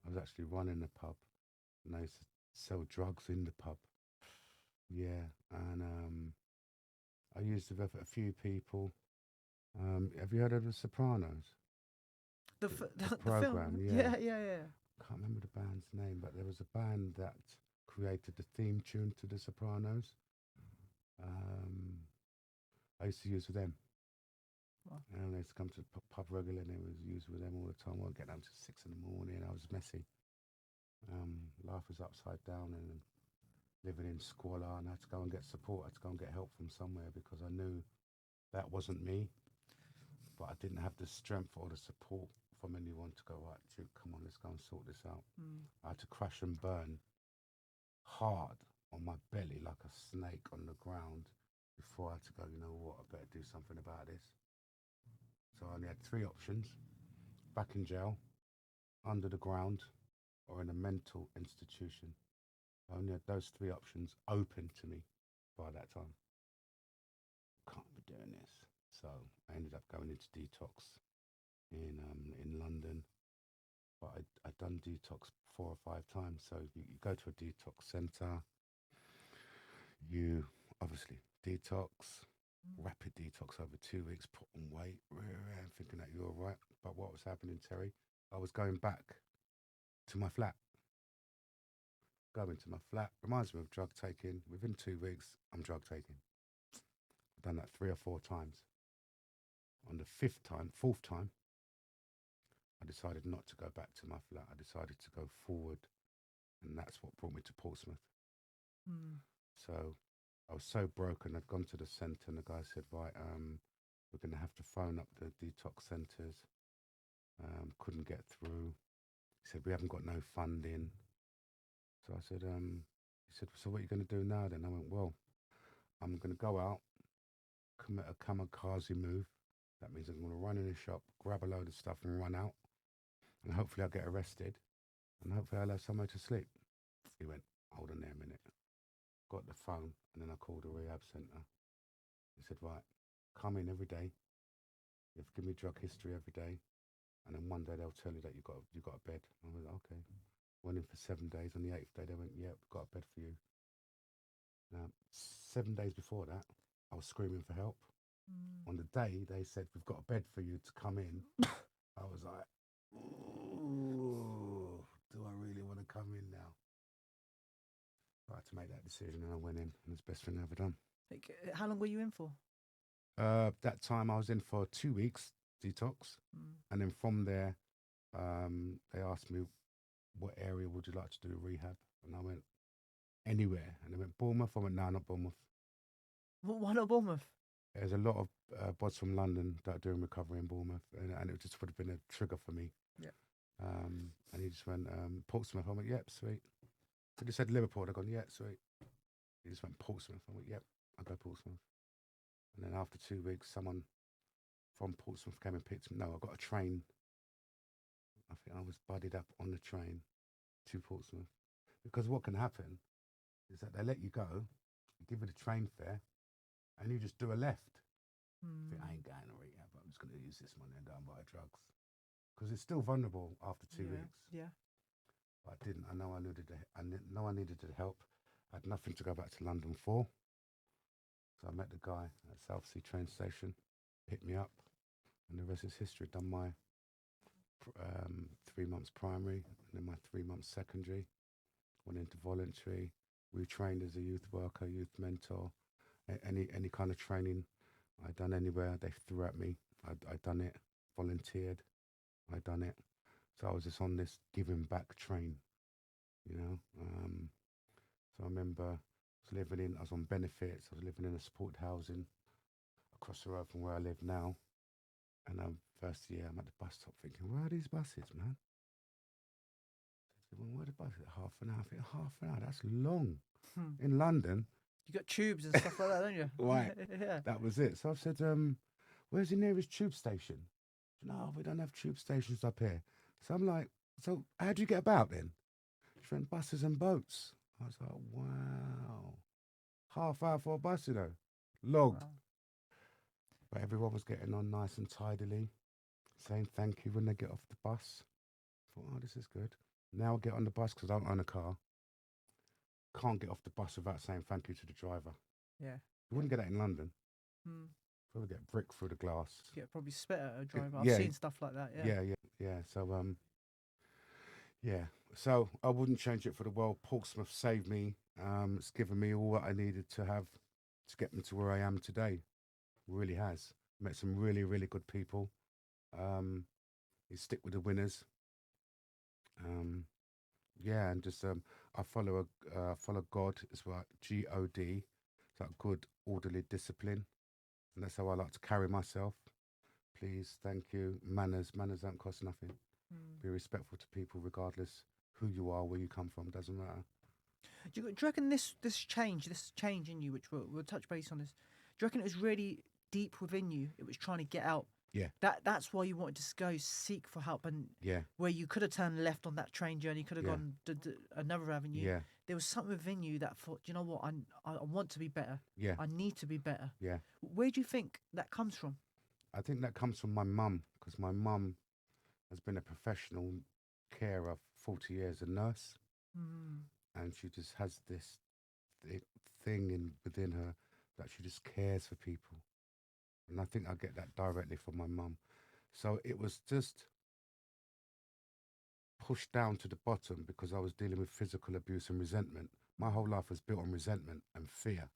I was actually running the pub, and I used to sell drugs in the pub. Yeah, and I used to have a few people. Have you heard of The Sopranos? The program, film? yeah. Yeah. Can't remember the band's name, but there was a band that created the theme tune to The Sopranos. I used to use with them. Wow. And I used to come to the pub regularly, and I was used with them all the time. I'd get down to 6 in the morning. I was messy. Life was upside down and living in squalor, and I had to go and get support. I had to go and get help from somewhere because I knew that wasn't me, but I didn't have the strength or the support from anyone to go, right, Duke, come on, let's go and sort this out. I had to crash and burn hard on my belly like a snake on the ground before I had to go, you know what, I better do something about this. So I only had three options: back in jail, under the ground, or in a mental institution. I only had those three options open to me by that time. Can't be doing this. So I ended up going into detox in London. But I'd done detox 4 or 5 times. So you go to a detox centre, you obviously detox, rapid detox over 2 weeks, put on weight, thinking that you're all right. But what was happening, Terry? I was going back to my flat. Going to my flat reminds me of drug taking. Within 2 weeks, I'm drug taking. I've done that 3 or 4 times. On the fourth time, I decided not to go back to my flat. I decided to go forward, and that's what brought me to Portsmouth. So I was so broken. I'd gone to the centre, and the guy said, right, we're going to have to phone up the detox centres. Couldn't get through. He said, we haven't got no funding. So I said, he said, so what are you going to do now then? I went, well, I'm going to go out, commit a kamikaze move. That means I'm going to run in a shop, grab a load of stuff and run out. And hopefully I'll get arrested. And hopefully I'll have somewhere to sleep. He went, hold on there a minute. Got the phone, and then I called a rehab centre. He said, right, come in every day. You have to give me drug history every day. And then one day they'll tell you that you got a bed. I went, okay. Went in for 7 days. On the 8th day, they went, yeah, we've got a bed for you. Now, 7 days before that, I was screaming for help. On the day they said, we've got a bed for you to come in, I was like, ooh, do I really want to come in now? I had to make that decision, and I went in, and it's the best thing I've ever done. How long were you in for? That time I was in for 2 weeks detox, and then from there, they asked me, what area would you like to do rehab? And I went, anywhere. And they went, Bournemouth. I went, no, not Bournemouth. Why not Bournemouth? There's a lot of bods from London that are doing recovery in Bournemouth, and it just would have been a trigger for me. Yeah. And he just went, Portsmouth. I went, yep, sweet. So they said Liverpool. I gone, yeah, sweet. He just went Portsmouth. I went, yep, I'll go Portsmouth. And then after 2 weeks, someone from Portsmouth came and picked me. No, I got a train. I think I was buddied up on the train to Portsmouth. Because what can happen is that they let you go, give you the train fare, and you just do a left. I think, I ain't going to rehab, I'm just going to use this money and go and buy drugs. Because it's still vulnerable after 2 weeks. Yeah. But I didn't. I know I needed the help. I had nothing to go back to London for. So I met the guy at Southsea train station, picked me up, and the rest is history. Done my 3 months primary, and then my 3 months secondary. Went into voluntary, retrained as a youth worker, youth mentor. Any kind of training I'd done anywhere they threw at me, I'd done it. Volunteered, I'd done it. So I was just on this giving back train, you know. So I remember I was on benefits. I was living in a supported housing across the road from where I live now. And first year, I'm at the bus stop thinking, where are these buses, man? Well, where are the buses? Half an hour. I think, half an hour, that's long. In London. You got tubes and stuff like that, don't you? Right. Yeah. That was it. So I said, where's the nearest tube station? No, we don't have tube stations up here. So I'm like, so how do you get about then? She went, buses and boats. I was like, wow. Half hour for a bus, you know. Long. Wow. But everyone was getting on nice and tidily, saying thank you when they get off the bus. I thought, oh, this is good. Now I get on the bus because I don't own a car. Can't get off the bus without saying thank you to the driver. Yeah. You wouldn't get that in London. Hmm. Probably get brick through the glass. Yeah, probably spit at a driver. Yeah. I've seen stuff like that. Yeah. Yeah. So yeah. So I wouldn't change it for the world. Portsmouth saved me. It's given me all that I needed to have to get me to where I am today. Really has. Met some really, really good people. Um, you stick with the winners. Um, yeah, and just I follow God. It's what God. It's like good orderly discipline, and that's how I like to carry myself. Please, thank you. Manners don't cost nothing. Mm. Be respectful to people, regardless who you are, where you come from. Doesn't matter. Do you reckon this change in you, which we'll touch base on this? Do you reckon it was really deep within you? It was trying to get out. Yeah, That's why you wanted to go seek for help, and yeah, where you could have turned left on that train journey, could have yeah, gone another avenue. yeah, There was something within you that thought, "Do you know what? I want to be better. yeah, I need to be better." yeah. Where do you think that comes from? I think that comes from my mum, because my mum has been a professional carer for 40 years, a nurse, Mm. and she just has this thing within her that she just cares for people. And I think I get that directly from my mum. So it was just pushed down to the bottom because I was dealing with physical abuse and resentment. My whole life was built on resentment and fear.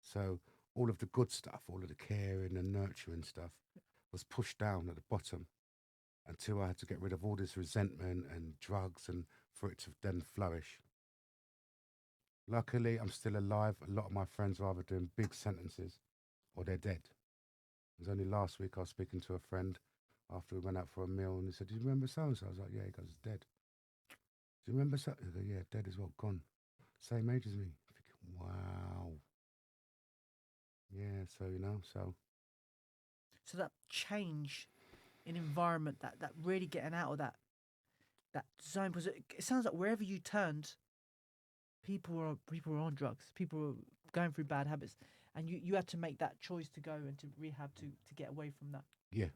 So all of the good stuff, all of the caring and nurturing stuff was pushed down at the bottom until I had to get rid of all this resentment and drugs and for it to then flourish. Luckily, I'm still alive. A lot of my friends are either doing big sentences or they're dead. It was only last week I was speaking to a friend after we went out for a meal and he said, "Do you remember so and so?" I was like, "Yeah." He goes, "He's dead." "Do you remember so?" He goes, "Yeah, dead as well, gone. Same age as me." I'm thinking, wow. Yeah, so, So that change in environment, that really getting out of that zone, because it sounds like wherever you turned, people were on drugs, people were going through bad habits, and you had to make that choice to go into rehab to get away from that. yeah,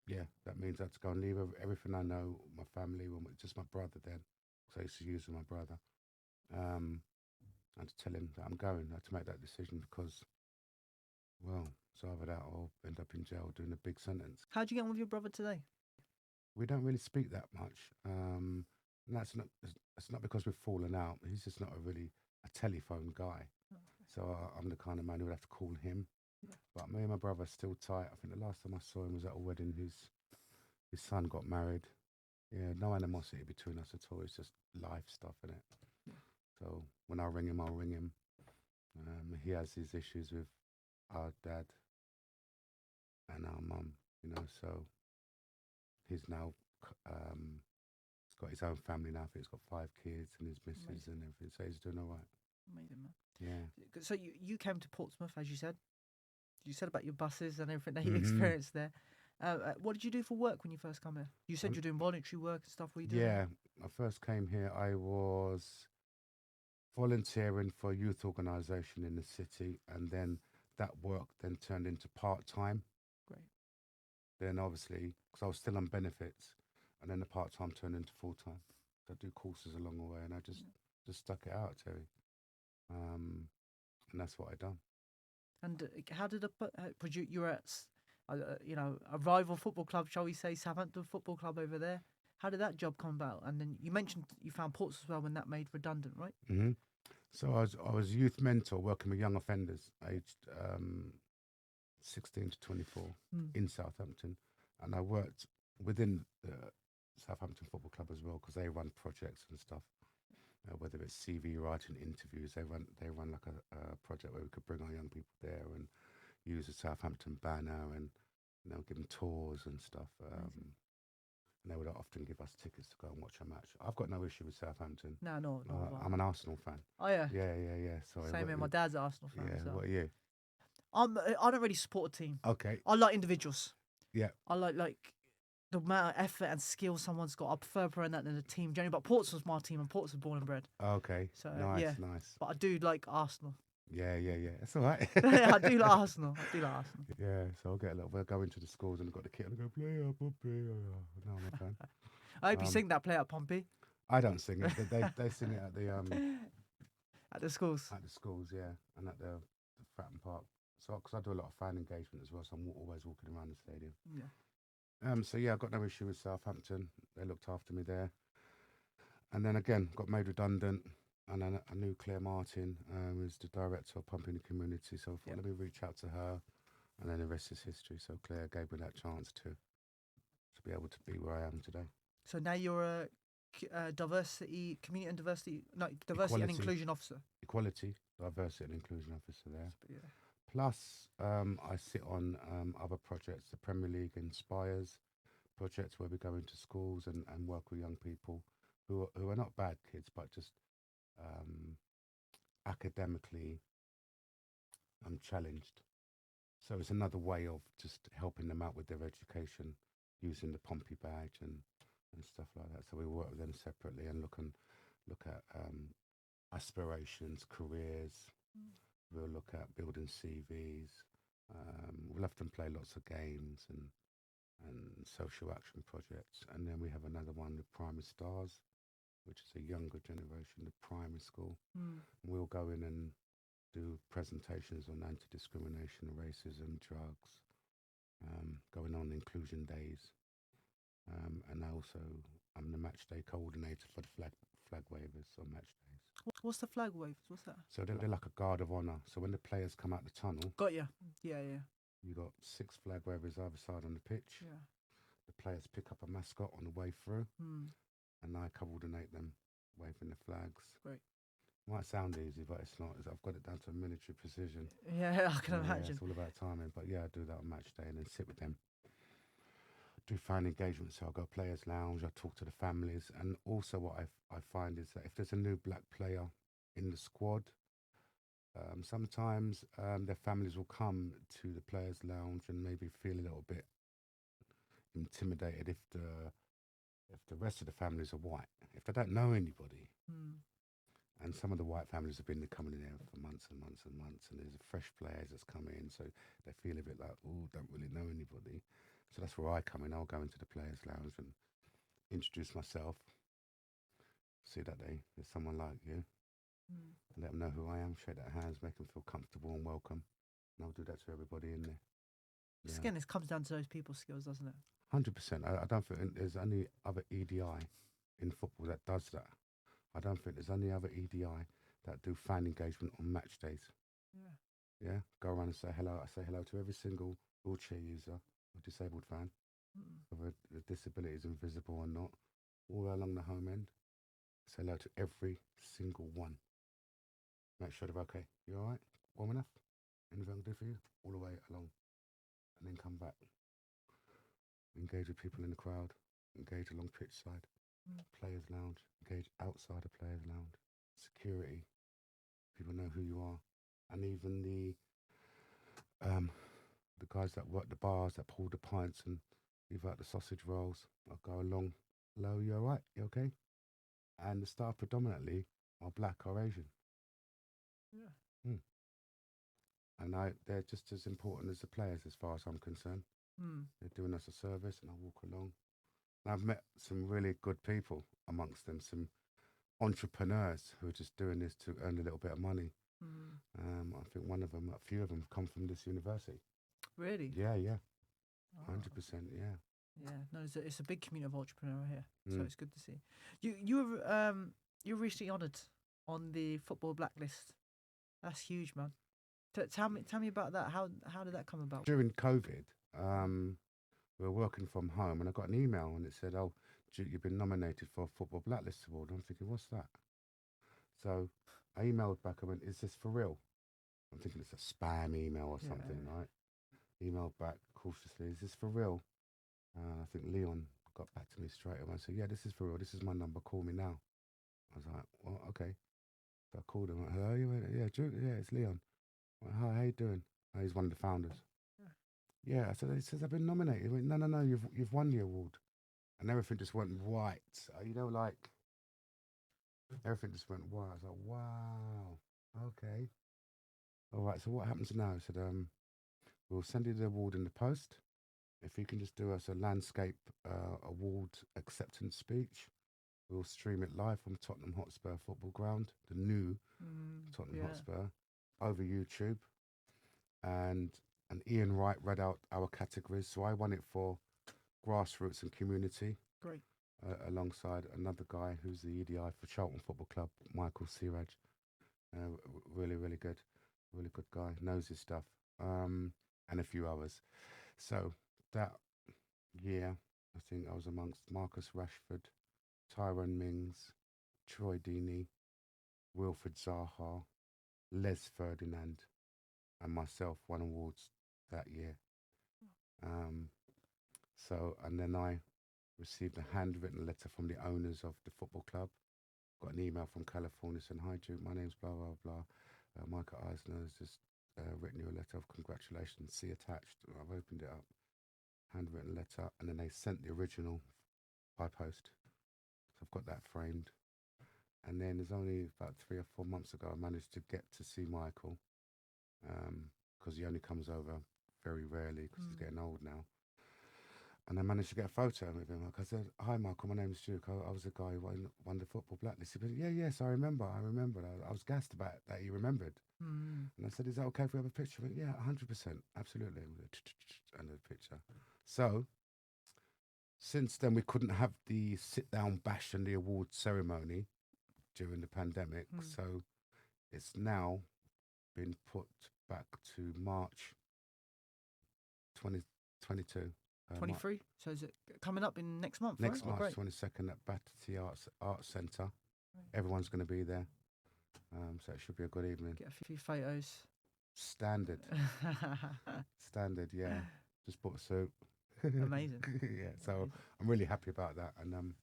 yeah, that means I had to go and leave everything I know, my family, just my brother then, because I used to use with my brother. Um, and to tell him that I'm going. I had to make that decision because, well, it's either that or end up in jail doing a big sentence. How'd you get on with your brother today? We don't really speak that much. And that's not because we've fallen out. He's just not really a telephone guy. So I'm the kind of man who would have to call him. Yeah. But me and my brother are still tight. I think the last time I saw him was at a wedding. His son got married. Yeah, no animosity between us at all. It's just life stuff, innit? Yeah. So when I ring him, I'll ring him. He has his issues with our dad and our mum, so he's now, he's got his own family now. I think he's got 5 kids and his missus Amazing. and everything. So he's doing all right. Amazing, man. Yeah. So you came to Portsmouth, as you said. You said about your buses and everything that you Mm-hmm. experienced there. What did you do for work when you first come here? You said you're doing voluntary work and stuff. What are you doing? Yeah. I first came here, I was volunteering for a youth organisation in the city, and then that work then turned into part-time. Great. Then obviously, because I was still on benefits, and then the part-time turned into full-time. So I do courses along the way, and I just stuck it out, Terry. And that's what I done. And how did you were at a rival football club, shall we say, Southampton Football Club over there? How did that job come about? And then you mentioned you found Portsmouth as well when that made redundant, right? Mm-hmm. So I was youth mentor working with young offenders aged 16 to 24 in Southampton, and I worked within the Southampton Football Club as well because they run projects and stuff. Whether it's CV writing, interviews, they run like a project where we could bring our young people there and use the Southampton banner and give them tours and stuff. And they would often give us tickets to go and watch a match. I've got no issue with Southampton. No. I'm an Arsenal fan. Oh yeah. Yeah. Sorry. Same here. My dad's an Arsenal fan. Yeah. So. What are you? I don't really support a team. Okay. I like individuals. Yeah. I like the amount of effort and skill someone's got. I prefer playing that than a team generally. But Portsmouth's my team, and Portsmouth's born and bred. Okay. So nice. But I do like Arsenal. Yeah. That's all right. I do like Arsenal. Yeah, so we'll go into the schools and I've got the kit and I go, play up, Pompey. No, I'm a fan. I hope you sing that play at Pompey. I don't sing it, but they sing it at the at the schools. At the schools, yeah, and at the Fratton Park. So, because I do a lot of fan engagement as well, so I'm always walking around the stadium. Yeah. So yeah, I got no issue with Southampton. They looked after me there, and then again got made redundant. and I knew Claire Martin, who's the director of Pumping Community. So I thought, Yep. let me reach out to her, and then the rest is history. So Claire gave me that chance to be able to be where I am today. So now you're a diversity, community and diversity, no, diversity and Equality. inclusion officer. Equality, diversity, and inclusion officer there. Yeah. Plus, I sit on other projects. The Premier League Inspires projects, where we go into schools and work with young people who are not bad kids, but just academically challenged. So it's another way of just helping them out with their education using the Pompey badge and stuff like that. So we work with them separately and look at aspirations, careers. We'll look at building CVs. We'll often play lots of games and social action projects. And then we have another one, the Primary Stars, which is a younger generation, the primary school. We'll go in and do presentations on anti-discrimination, racism, drugs, going on inclusion days. And I'm the match day coordinator for the flag wavers on match days. What's the flag wavers? What's that? So they're like a guard of honour. So when the players come out the tunnel, Got ya. Yeah, yeah. you got 6 flag wavers either side on the pitch. Yeah. The players pick up a mascot on the way through, Mm. and I coordinate them waving the flags. Great. Might sound easy, but it's not. I've got it down to a military precision. Yeah, I can Yeah, imagine. it's all about timing. But yeah, I do that on match day and then sit with them. Do fan engagement, so I'll go players lounge, I talk to the families, and also what I find is that if there's a new black player in the squad, sometimes their families will come to the players lounge and maybe feel a little bit intimidated if the rest of the families are white, if they don't know anybody. And some of the white families have been coming in there for months and months and months, and there's fresh players that's come in, so they feel a bit like, oh, don't really know anybody. So that's where I come in. I'll go into the players' lounge and introduce myself, see that there's someone like you, let them know who I am, shake their hands, make them feel comfortable and welcome, and I'll do that to everybody in there. Yeah. Again, it comes down to those people skills, doesn't it? 100%. I don't think there's any other EDI in football that does that. I don't think there's any other EDI that do fan engagement on match days. Yeah. Go around and say hello. I say hello to every single wheelchair user or disabled fan, whether the disability is invisible or not, all along the home end. Say hello to every single one. Make sure they're okay. You all right? Warm enough? Anything I can do for you? All the way along. And then come back. Engage with people in the crowd. Engage along pitch side. Players lounge, engage outside of players lounge, security, people know who you are, and even the guys that work the bars, that pull the pints and leave out the sausage rolls. I'll go along, hello, you all right, you okay? And the staff predominantly are black or Asian. And they're just as important as the players as far as I'm concerned. They're doing us a service, and I walk along. And I've met some really good people amongst them, some entrepreneurs who are just doing this to earn a little bit of money. I think a few of them come from this university. Really? Yeah. 100%, yeah. Yeah, no, it's a big community of entrepreneurs here, so it's good to see. You were recently honoured on the football blacklist. That's huge, man. Tell me about that. How did that come about? During COVID, we were working from home, and I got an email, and it said, "Oh, you've been nominated for a Football Blacklist Award." I'm thinking, what's that? So I emailed back. I went, "Is this for real?" I'm thinking it's a spam email or something, right? Emailed back cautiously, "Is this for real?" I think Leon got back to me straight away and said, "Yeah, this is for real. This is my number. Call me now." I was like, "Well, okay." So I called him. I went, "Hello, yeah, it's Leon." I went, "Hi, how you doing?" He's one of the founders. Yeah, I said, "He says I've been nominated." He went, No, you've won the award. And everything just went white. Everything just went white. I was like, wow, okay. All right, so what happens now? I said, we'll send you the award in the post. If you can just do us a landscape award acceptance speech, we'll stream it live from Tottenham Hotspur Football Ground, the new Tottenham Hotspur, over YouTube. And Ian Wright read out our categories. So I won it for grassroots and community. Great. alongside another guy who's the EDI for Charlton Football Club, Michael Siraj. Really, really good. Really good guy. Knows his stuff. And a few others. So that year, I think I was amongst Marcus Rashford, Tyrone Mings, Troy Deeney, Wilfred Zaha, Les Ferdinand, and myself won awards that year. And then I received a handwritten letter from the owners of the football club. Got an email from California saying, "Hi Duke, my name's blah blah blah. Michael Eisner has just written you a letter of congratulations. See attached." I've opened it up, handwritten letter, and then they sent the original by post. So I've got that framed. And then there's only about 3 or 4 months ago I managed to get to see Michael, because he only comes over very rarely because he's getting old now. And I managed to get a photo with him. Like I said, "Hi Michael, my name's Duke. I was the guy who won the football blacklist." He said, "Yes, I remember. I was gassed about that he remembered." And I said, "Is that okay if we have a picture?" He went, "Yeah, 100%, absolutely." And a picture. So since then, we couldn't have the sit-down bash and the award ceremony during the pandemic. So it's now been put back to March 2022. 23. So is it coming up in next month? Next right? March 22nd at Battersea Arts Centre. Everyone's going to be there. So it should be a good evening. Get a few photos. Standard. Standard, yeah. Just bought a suit. Amazing. Yeah, so amazing. I'm really happy about that. And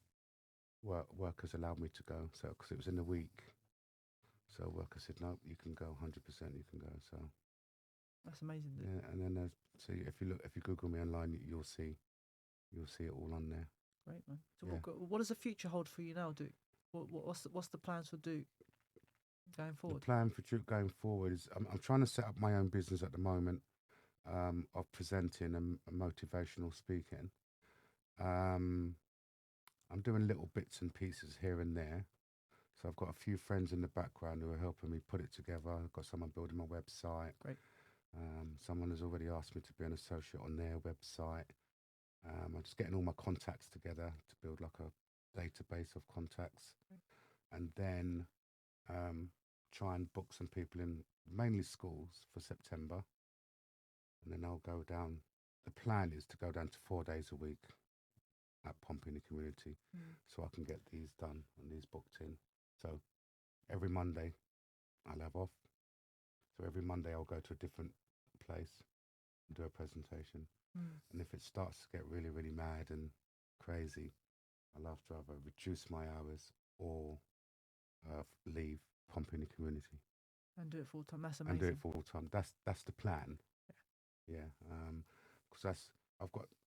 work has allowed me to go. So because it was in the week. So worker said, "No, you can go 100%. You can go." So that's amazing. Dude. Yeah, and then so if you Google me online, you'll see it all on there. Great, man. So what does the future hold for you now, Duke? What's the plans for Duke going forward? The plan for Duke going forward is I'm trying to set up my own business at the moment, of presenting and motivational speaking. I'm doing little bits and pieces here and there. So I've got a few friends in the background who are helping me put it together. I've got someone building my website. Great. Someone has already asked me to be an associate on their website. I'm just getting all my contacts together to build like a database of contacts. And then try and book some people in mainly schools for September. And then I'll go down. The plan is to go down to 4 days a week at Portsmouth Community, so I can get these done and these booked in. So every Monday I'll have off. So every Monday I'll go to a different place and do a presentation. And if it starts to get really, really mad and crazy, I'll have to either reduce my hours or leave Portsmouth Community. And do it full time. That's amazing. And do it full time. That's the plan. Yeah. Because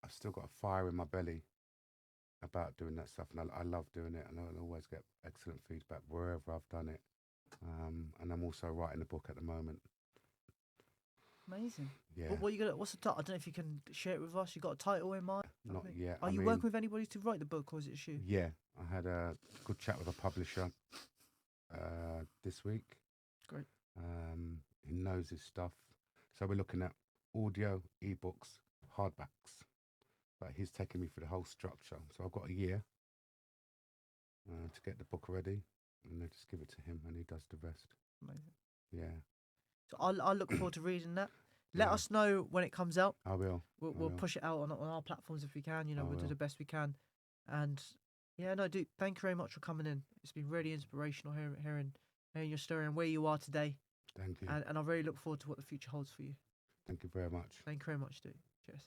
I've still got a fire in my belly about doing that stuff, and I love doing it, and I always get excellent feedback wherever I've done it. And I'm also writing a book at the moment. Amazing. Yeah. What you got? What's the title? I don't know if you can share it with us. You got a title in mind? Not yet. Are you working with anybody to write the book, or is it you? Yeah, I had a good chat with a publisher this week. Great. He knows his stuff. So we're looking at audio, ebooks, hardbacks. But he's taking me through the whole structure. So I've got a year to get the book ready, and then just give it to him, and he does the rest. Amazing. Yeah. So I'll look forward to reading that. Let us know when it comes out. I will. We'll push it out on our platforms if we can. We'll do the best we can. And Duke, thank you very much for coming in. It's been really inspirational hearing your story and where you are today. Thank you. And I really look forward to what the future holds for you. Thank you very much. Thank you very much, Duke. Cheers.